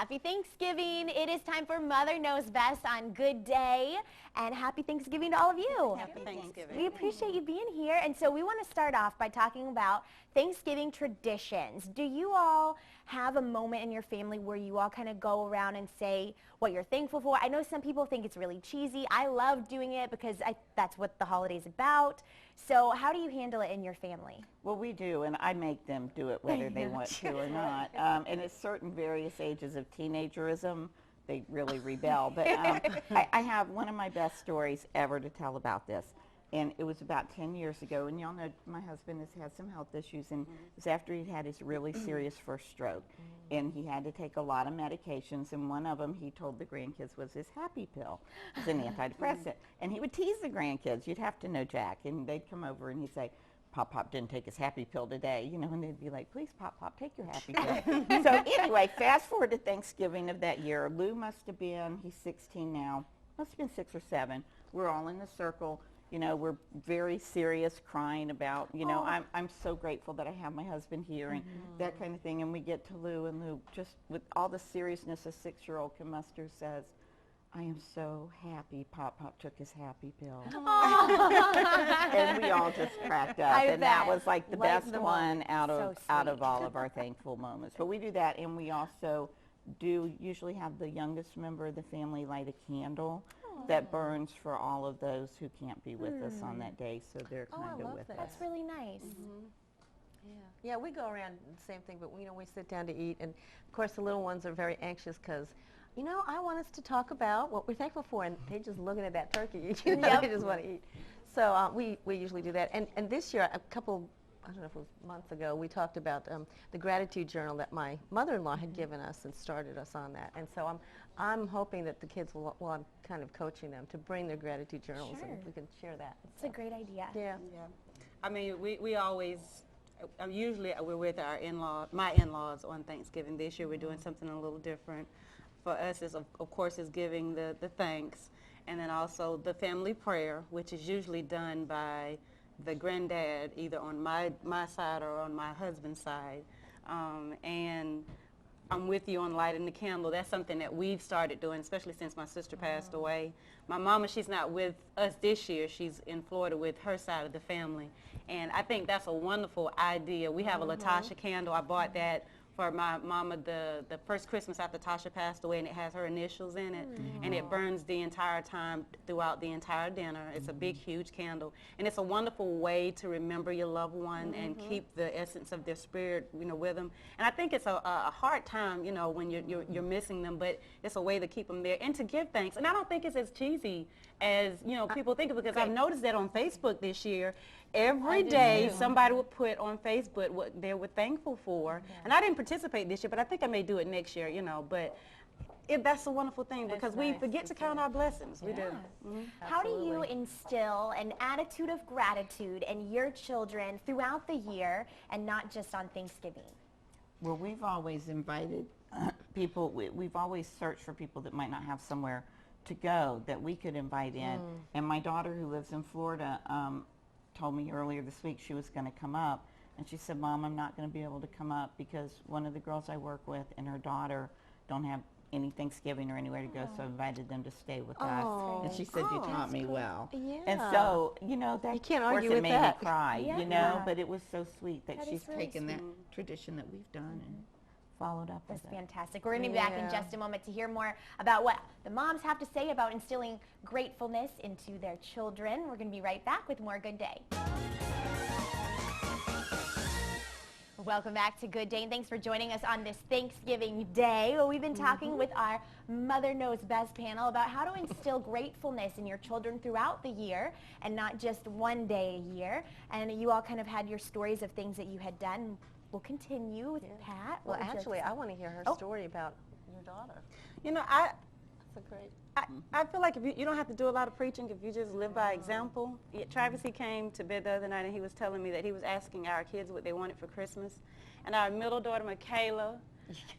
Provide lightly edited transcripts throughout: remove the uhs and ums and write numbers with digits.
Happy Thanksgiving. It is time for Mother Knows Best on Good Day. And happy Thanksgiving to all of you. Happy Thanksgiving. We appreciate you being here. And so we want to start off by talking about Thanksgiving traditions. Do you all have a moment in your family where you all kind of go around and say what you're thankful for? I know some people think it's really cheesy. I love doing it because that's what the holiday's about. So how do you handle it in your family? Well, we do, and I make them do it whether they want to or not. And at certain various ages of teenagerism, they really rebel. But I have one of my best stories ever to tell about this. And it was about 10 years ago, and y'all know my husband has had some health issues, and it was after he'd had his really serious first stroke. And he had to take a lot of medications, and one of them he told the grandkids was his happy pill. It was an antidepressant. And he would tease the grandkids. You'd have to know Jack. And they'd come over and he'd say, Pop Pop didn't take his happy pill today, you know, and they'd be like, please, Pop Pop, take your happy pill. So anyway, fast forward to Thanksgiving of that year. Lou must have been, he's 16 now, must have been 6 or 7. We're all in the circle. You know, we're very serious, crying about, you know, I'm so grateful that I have my husband here and that kind of thing. And we get to Lou, and Lou, just with all the seriousness a 6-year-old can muster, says, I am so happy Pop Pop took his happy pill. And we all just cracked up. And that was like the best one out of all of our thankful moments. But we do that, and we also do usually have the youngest member of the family light a candle that burns for all of those who can't be with us on that day, so they're kind of with us. That's really nice. Yeah, we go around the same thing, but you know, we sit down to eat, and of course the little ones are very anxious because, you know, I want us to talk about what we're thankful for, and they're just looking at that turkey, you know, they just want to eat. So we usually do that, and this year, a couple, I don't know if it was months ago, we talked about the gratitude journal that my mother-in-law had given us and started us on that. And so I'm hoping that the kids will, well, I'm kind of coaching them to bring their gratitude journals and we can share that. It's a great idea. Yeah. I mean, we always, usually we're with our my in-laws on Thanksgiving. This year we're doing something a little different. For us, is of course, is giving the thanks, and then also the family prayer, which is usually done by the granddad, either on my side or on my husband's side. And I'm with you on lighting the candle. That's something that we've started doing, especially since my sister passed away. My mama, she's not with us this year. She's in Florida with her side of the family. And I think that's a wonderful idea. We have a Latasha candle. I bought that for my mama the first Christmas after Tasha passed away, and it has her initials in it, and it burns the entire time throughout the entire dinner. It's a big, huge candle, and it's a wonderful way to remember your loved one and keep the essence of their spirit, you know, with them. And I think it's a hard time, you know, when you're missing them, but it's a way to keep them there and to give thanks. And I don't think it's as cheesy as, you know, people think of it, because I've noticed that on Facebook this year. Every day somebody would put on Facebook what they were thankful for. And I didn't participate this year, but I think I may do it next year, you know. But that's a wonderful thing, because we forget to count our blessings. We do. How do you instill an attitude of gratitude in your children throughout the year and not just on Thanksgiving? Well, we've always invited people, we've always searched for people that might not have somewhere to go that we could invite in. And my daughter, who lives in Florida, told me earlier this week she was going to come up, and she said, Mom, I'm not going to be able to come up because one of the girls I work with and her daughter don't have any Thanksgiving or anywhere to go, so I invited them to stay with us. And she said, you taught me well. And so, you know, that, you can't of course, argue it with made that. me cry, you know, but it was so sweet that she's taken that tradition that we've done and followed up with That's it. fantastic. We're going to be back in just a moment to hear more about what the moms have to say about instilling gratefulness into their children. We're going to be right back with more Good Day. Welcome back to Good Day, and thanks for joining us on this Thanksgiving Day. Well, we've been talking with our Mother Knows Best panel about how to instill gratefulness in your children throughout the year and not just one day a year. And you all kind of had your stories of things that you had done. We'll continue with Pat. Well, actually, I want to hear her story about your daughter. You know, That's a great. I feel like if you don't have to do a lot of preaching if you just live by example. Travis, he came to bed the other night and he was telling me that he was asking our kids what they wanted for Christmas. And our middle daughter, Michaela,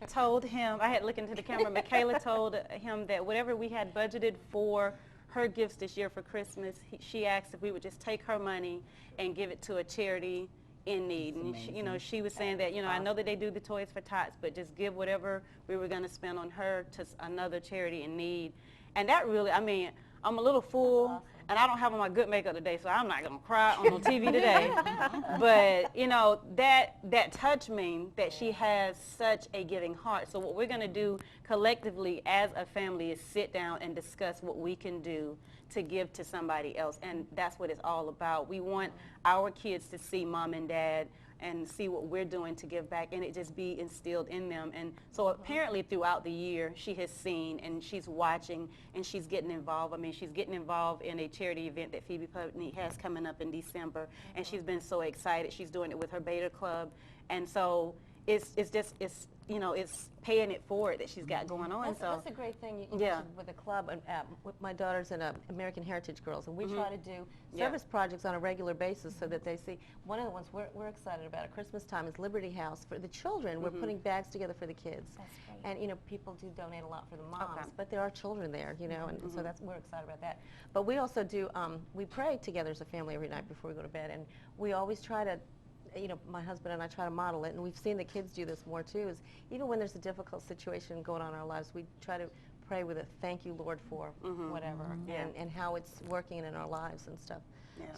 told him, I had to look into the camera, Michaela told him that whatever we had budgeted for her gifts this year for Christmas, she asked if we would just take her money and give it to a charity in need. And she was saying that, I know that they do the Toys for Tots, but just give whatever we were going to spend on her to another charity in need. And that really, I'm a little full, and I don't have on my good makeup today, so I'm not going to cry on TV today. But, that touched me, that she has such a giving heart. So what we're going to do collectively as a family is sit down and discuss what we can do to give to somebody else. And that's what it's all about. We want our kids to see mom and dad and see what we're doing to give back, and it just be instilled in them. And so apparently throughout the year, she has seen and she's watching and she's getting involved. She's getting involved in a charity event that Phoebe Putney has coming up in December, and she's been so excited. She's doing it with her Beta Club, and so it's paying it forward that she's got going on. That's a great thing you mentioned with the club. And with my daughters and American Heritage Girls, and we try to do service projects on a regular basis so that they see. One of the ones we're excited about at Christmas time is Liberty House for the children. We're putting bags together for the kids. That's great. And people do donate a lot for the moms, but there are children there, and so we're excited about that. But we also do we pray together as a family every night before we go to bed, and we always try to. My husband and I try to model it, and we've seen the kids do this more too, is even when there's a difficult situation going on in our lives, we try to pray with a thank you, Lord, for whatever, and how it's working in our lives and stuff.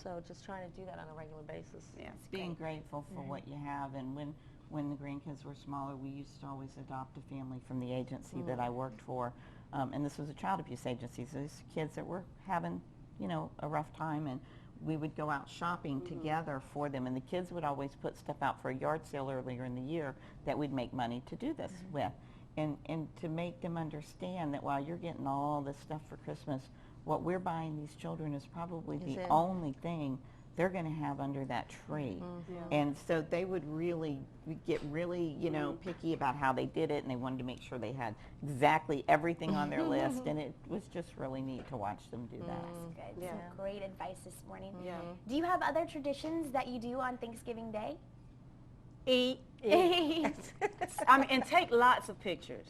So just trying to do that on a regular basis. Being grateful for what you have. And when the grandkids were smaller, we used to always adopt a family from the agency that I worked for. And this was a child abuse agency, so these kids that were having, a rough time, and we would go out shopping together for them, and the kids would always put stuff out for a yard sale earlier in the year that we'd make money to do this with. And to make them understand that while you're getting all this stuff for Christmas, what we're buying these children is probably the only thing they're going to have under that tree. And so they would get really, picky about how they did it, and they wanted to make sure they had exactly everything on their list, and it was just really neat to watch them do that. That's good. Some great advice this morning. Do you have other traditions that you do on Thanksgiving Day? Eat. And take lots of pictures.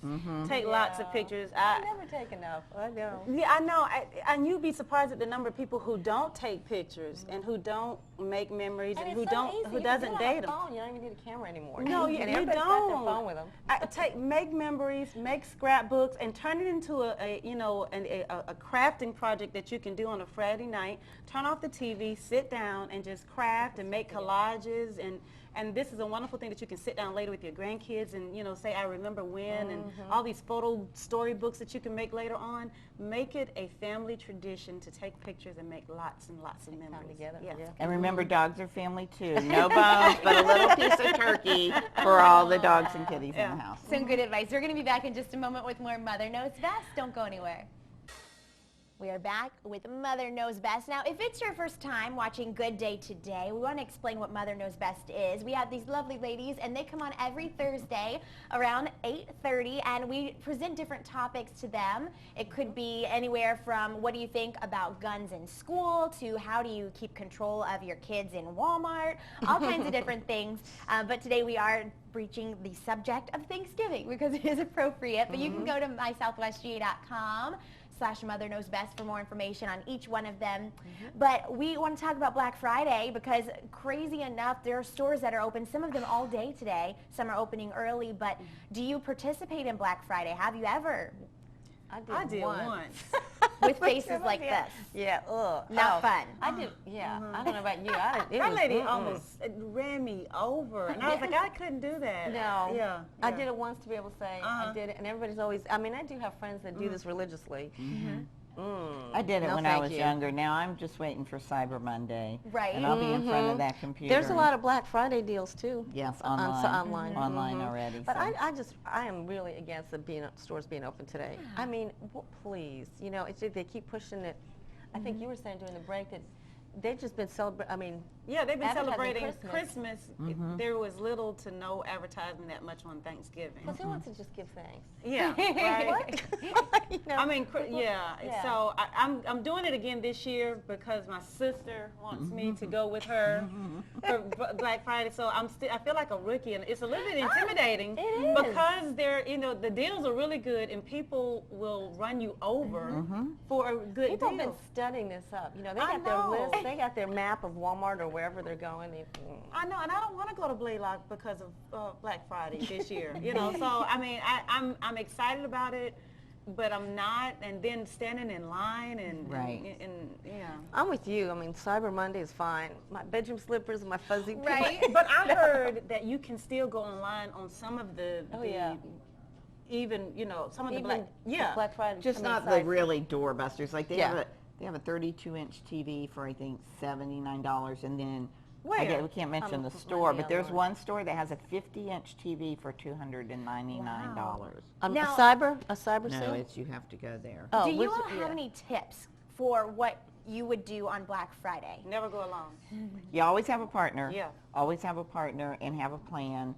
Take lots of pictures. I never take enough. I know. Yeah, I know. And you'd be surprised at the number of people who don't take pictures and who don't make memories and who doesn't date them. You don't even need a camera anymore. No, you don't. Got their phone with them. Make memories, make scrapbooks, and turn it into a crafting project that you can do on a Friday night. Turn off the TV, sit down, and just craft and make collages. And this is a wonderful thing that you can sit down later with your grandkids and, say, I remember when, and all these photo storybooks that you can make later on. Make it a family tradition to take pictures and make lots and lots of memories. Together. And remember, dogs are family too. No bones, but a little piece of turkey for all the dogs and kitties in the house. Some good advice. We're going to be back in just a moment with more Mother Knows Best. Don't go anywhere. We are back with Mother Knows Best. Now, if it's your first time watching Good Day Today, we want to explain what Mother Knows Best is. We have these lovely ladies, and they come on every Thursday around 8:30, and we present different topics to them. It could be anywhere from what do you think about guns in school to how do you keep control of your kids in Walmart, all kinds of different things. But today we are breaching the subject of Thanksgiving because it is appropriate. But you can go to mysouthwestga.com/Mother Knows Best for more information on each one of them. But we want to talk about Black Friday because crazy enough, there are stores that are open, some of them all day today, some are opening early. But do you participate in Black Friday? Have you ever? I did once. With faces like this. Yeah, Not fun. I did, I don't know about you. That lady almost ran me over, and I was like, I couldn't do that. No. Yeah. I did it once to be able to say I did it, and everybody's always, I do have friends that do this religiously. I did it when I was younger. Now I'm just waiting for Cyber Monday. Right. And I'll be in front of that computer. There's a lot of Black Friday deals too. Yes, online. Online already. But I am really against the stores being open today. Please, they keep pushing it. I think you were saying during the break that they've just been celebrating. Yeah, they've been celebrating Christmas. There was little to no advertising that much on Thanksgiving. Because who wants to just give thanks? Yeah, right. So I'm doing it again this year because my sister wants me to go with her for Black Friday. So I feel like a rookie, and it's a little bit intimidating because the deals are really good, and people will run you over for a good deal. People have been studying this up. They got their list, they got their map of Walmart or wherever they're going. I know, and I don't want to go to Blaylock because of Black Friday this year. So I mean, I'm excited about it, but I'm not. And then standing in line and yeah. I'm with you. I mean, Cyber Monday is fine. My bedroom slippers and my fuzzy pants. Right. But I heard that you can still go online on some of the even some of the Black Friday. Just not the really doorbusters. Like they have a 32-inch TV for I think $79, and then we can't mention the store, but there's one store that has a 50-inch TV for $299. Wow. A Now- cyber No, sale? it's you have to go there. Oh, Do you which- all have any tips for what you would do on Black Friday? Never go alone. You always have a partner. Yeah. Always have a partner and have a plan.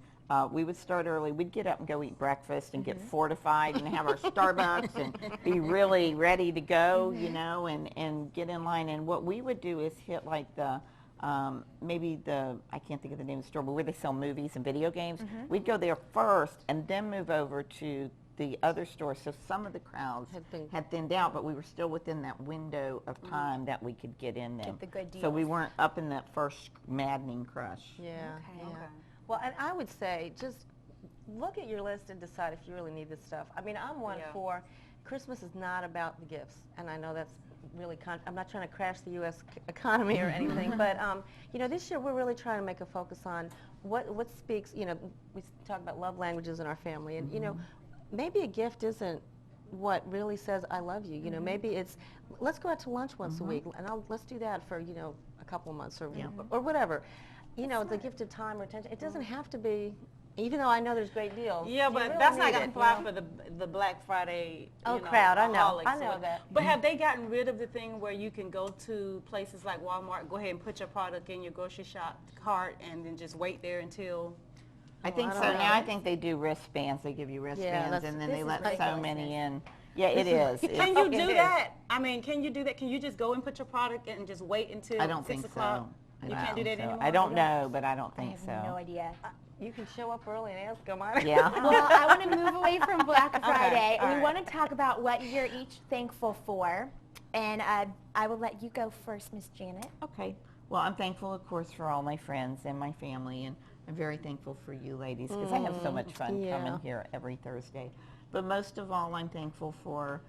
We would start early. We'd get up and go eat breakfast and get fortified and have our Starbucks and be really ready to go, and get in line. And what we would do is hit like the, I can't think of the name of the store, but where they sell movies and video games. We'd go there first and then move over to the other store. So some of the crowds had thinned out, but we were still within that window of time that we could get in them. Get the good deals. So we weren't up in that first maddening crush. Yeah. Okay. Yeah. Well, and I would say just look at your list and decide if you really need this stuff. I mean, I'm one for Christmas is not about the gifts, and I know that's really I'm not trying to crash the U.S. economy or anything, but this year we're really trying to make a focus on what speaks. We talk about love languages in our family, and maybe a gift isn't what really says I love you. Maybe it's let's go out to lunch once a week, and let's do that for a couple of months or whatever. The gift of time or attention. It doesn't have to be, even though I know there's great deals. Yeah, but really that's not need going to it, fly for the Black Friday crowd. I know aholics. that. But have they gotten rid of the thing where you can go to places like Walmart, go ahead and put your product in your grocery shop cart and then just wait there until... I think so. Now I think they do wristbands. They give you wristbands, and then they let so many in. Yeah, it is. Can you do that? I mean, can you do that? Can you just go and put your product in and just wait until I don't 6 think o'clock? so. You can't do that anymore? I don't know, but I don't I think have so. no idea. You can show up early and ask them. I Yeah. Well, I want to move away from Black Friday, all and we right. want to talk about what you're each thankful for. And I will let you go first, Miss Janet. Okay. Well, I'm thankful, of course, for all my friends and my family, and I'm very thankful for you ladies because I have so much fun coming here every Thursday. But most of all, I'm thankful for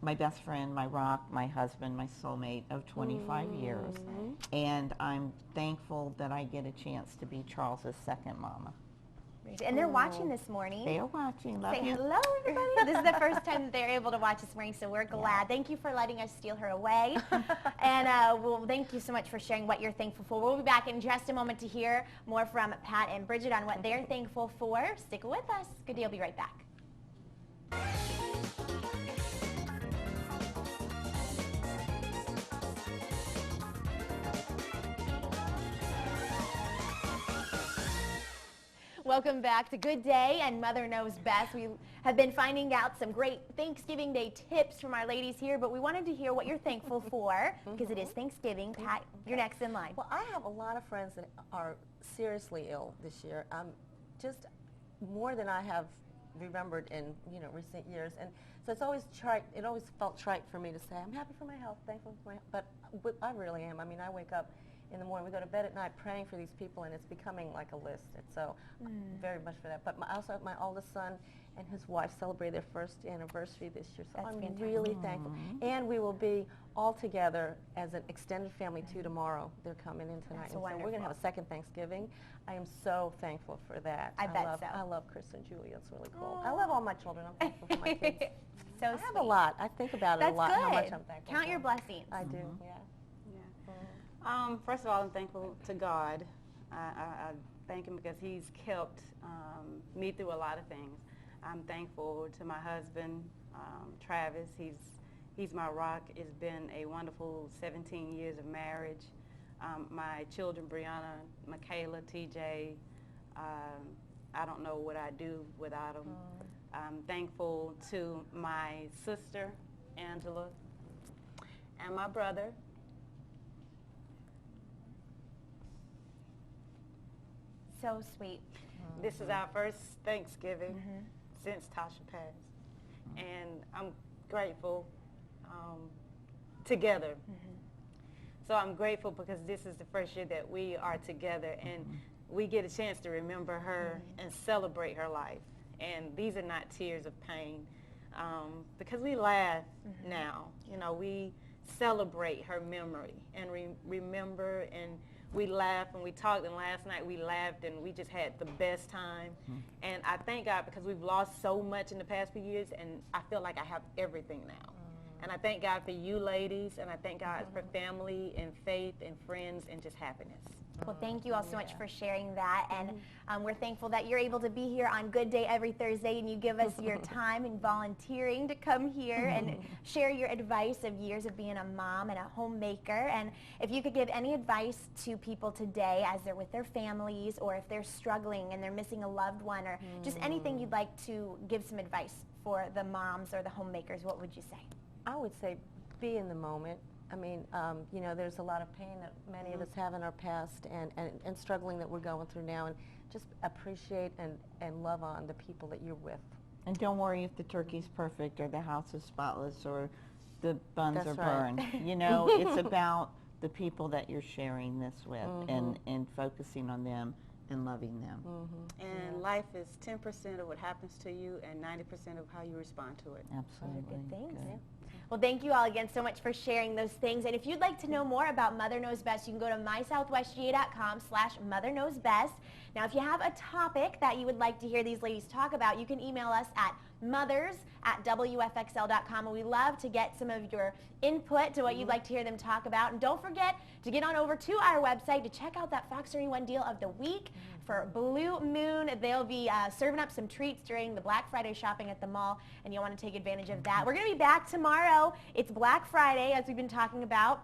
my best friend, my rock, my husband, my soulmate of 25 years. And I'm thankful that I get a chance to be Charles's second mama. And they're watching this morning. They are watching. Love Say you. hello, everybody. This is the first time that they're able to watch this morning, so we're glad. Thank you for letting us steal her away. And well, thank you so much for sharing what you're thankful for. We'll be back in just a moment to hear more from Pat and Bridget on what they're thankful for. Stick with us. Good deal. Be right back. Welcome back to Good Day and Mother Knows Best. We have been finding out some great Thanksgiving Day tips from our ladies here, but we wanted to hear what you're thankful for because it is Thanksgiving. Pat, you're next in line. Well, I have a lot of friends that are seriously ill this year. Just more than I have remembered in recent years, and so it's always trite. It always felt trite for me to say I'm happy for my health, thankful for my health, but I really am. I mean, I wake up in the morning, we go to bed at night praying for these people, and it's becoming like a list. And so very much for that. But I also have my oldest son and his wife celebrate their first anniversary this year, so That's I'm fantastic. really thankful. And we will be all together as an extended family too tomorrow. They're coming in tonight. That's And so we're going wonderful. to have a second Thanksgiving. I am so thankful for that. I bet so. I love Chris and Julie. It's really cool. I love all my children. I'm thankful for my kids. So I have sweet. a lot. I think about it That's a lot, good. how much I'm thankful Count for. your blessings. I do, yeah. First of all, I'm thankful to God. I thank him because he's kept me through a lot of things. I'm thankful to my husband, Travis. He's my rock. It's been a wonderful 17 years of marriage. My children, Brianna, Michaela, TJ, I don't know what I'd do without them. I'm thankful to my sister, Angela, and my brother. So sweet. This is our first Thanksgiving since Tasha passed, and I'm grateful together. So I'm grateful because this is the first year that we are together and we get a chance to remember her and celebrate her life. And these are not tears of pain because we laugh now. You know, we celebrate her memory and remember, and we laugh and we talked, and last night we laughed and we just had the best time. And I thank God because we've lost so much in the past few years, and I feel like I have everything now. And I thank God for you ladies, and I thank God for family and faith and friends and just happiness. Well, thank you all so much for sharing that, and we're thankful that you're able to be here on Good Day every Thursday, and you give us your time and volunteering to come here and share your advice of years of being a mom and a homemaker. And if you could give any advice to people today as they're with their families, or if they're struggling and they're missing a loved one, or just anything you'd like to give some advice for the moms or the homemakers, what would you say? I would say be in the moment. I mean, you know, there's a lot of pain that many of us have in our past and struggling that we're going through now, and just appreciate and love on the people that you're with. And don't worry if the turkey's perfect or the house is spotless or the buns That's are right. burned. You know, it's about the people that you're sharing this with and focusing on them and loving them. And life is 10% of what happens to you and 90% of how you respond to it. Absolutely. Good things. Good. Well, thank you all again so much for sharing those things. And if you'd like to know more about Mother Knows Best, you can go to mysouthwestga.com/mothernowsbest. Now, if you have a topic that you would like to hear these ladies talk about, you can email us at mothers@wfxl.com, and we love to get some of your input to what you'd like to hear them talk about. And don't forget to get on over to our website to check out that Fox 31 deal of the week for Blue Moon. They'll be serving up some treats during the Black Friday shopping at the mall, and you'll want to take advantage of that. We're going to be back tomorrow. It's Black Friday, as we've been talking about.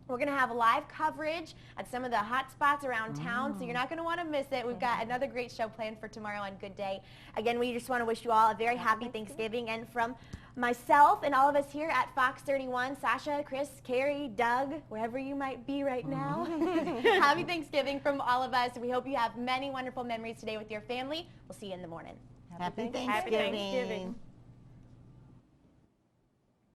We're going to have live coverage at some of the hot spots around town, so you're not going to want to miss it. We've got another great show planned for tomorrow on Good Day. Again, we just want to wish you all a very happy Thanksgiving. And from myself and all of us here at Fox 31, Sasha, Chris, Carrie, Doug, wherever you might be right now, happy Thanksgiving from all of us. We hope you have many wonderful memories today with your family. We'll see you in the morning. Happy Happy Thanksgiving.